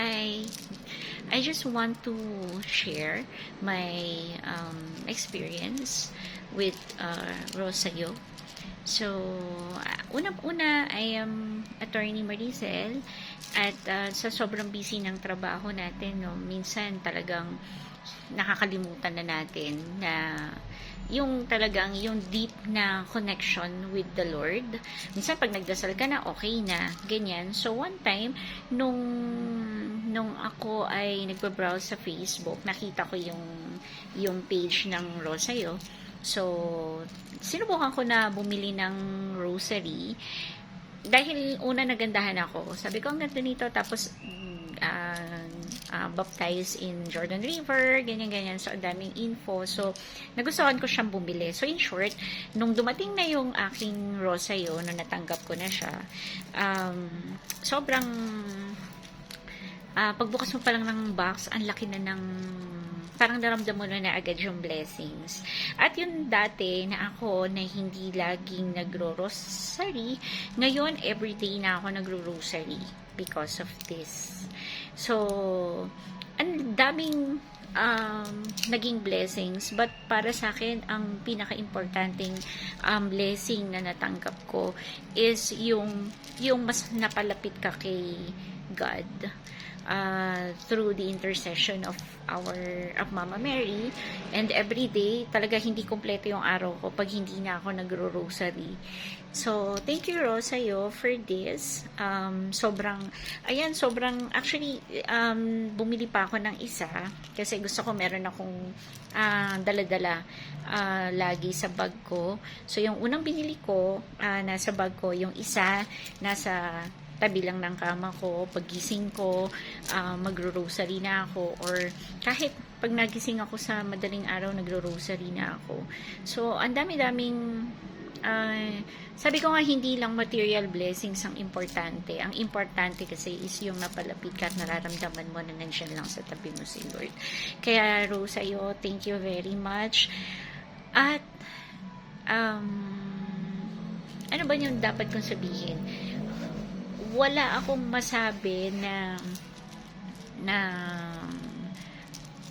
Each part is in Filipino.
Hi. I just want to share my experience with Rosayo. So, unang-una, I am Attorney Maricel at sa sobrang busy ng trabaho natin, no, minsan talagang nakakalimutan na natin na yung talagang yung deep na connection with the Lord. Minsan pag nagdasal ka na, okay na, ganyan. So one time, nung ako ay nagbe-browse sa Facebook, nakita ko yung page ng Rosayo. So, sinubukan ko na bumili ng rosary dahil una nagandahan ako. Sabi ko, ang ganda nito. Tapos, baptized in Jordan River, ganyan-ganyan. So, ang daming info. So, nagustuhan ko siyang bumili. So, in short, nung dumating na yung aking Rosayo, nung natanggap ko na siya, sobrang, pagbukas mo pa lang ng box, ang laki na ng parang naramdam mo na agad yung blessings. At yung dati na ako na hindi laging nagro-rosary, ngayon everyday na ako nagro-rosary because of this. So, ang daming naging blessings, but para sa akin ang pinaka-importanting blessing na natanggap ko is yung mas napalapit ka kay God through the intercession of Mama Mary. And every day talaga hindi kompleto yung araw ko pag hindi na ako nagro-rosary. So thank you Rosayo for this. Actually bumili pa ako ng isa kasi gusto ko meron akong dala-dala lagi sa bag ko. So yung unang binili ko nasa bag ko, yung isa nasa tabi lang ng kama ko, pagising ko, magro-rosary na ako, or kahit pag nagising ako sa madaling araw, nagro-rosary na ako. So, ang dami-daming, sabi ko nga, hindi lang material blessings ang importante. Ang importante kasi is yung napalapit ka at nararamdaman mo na nandiyan lang sa tabi mo si Lord. Kaya, Rosayo, thank you very much. At, ano ba yung dapat kong sabihin? Wala akong masabi na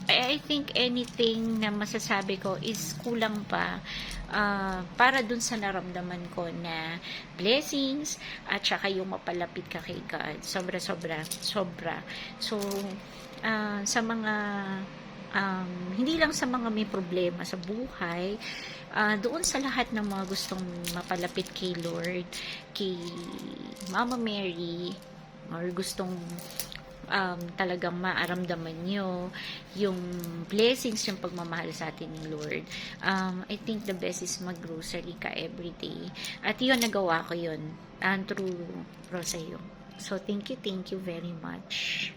I think anything na masasabi ko is kulang pa para dun sa naramdaman ko na blessings at saka yung mapalapit ka kay God. Sobra. So, sa mga hindi lang sa mga may problema sa buhay, doon sa lahat ng mga gustong mapalapit kay Lord, kay Mama Mary, or gustong talagang maaramdaman nyo yung blessings, yung pagmamahal sa atin ni Lord, I think the best is mag-rosary ka everyday. At yun, nagawa ko yun through Rosayo. So thank you very much.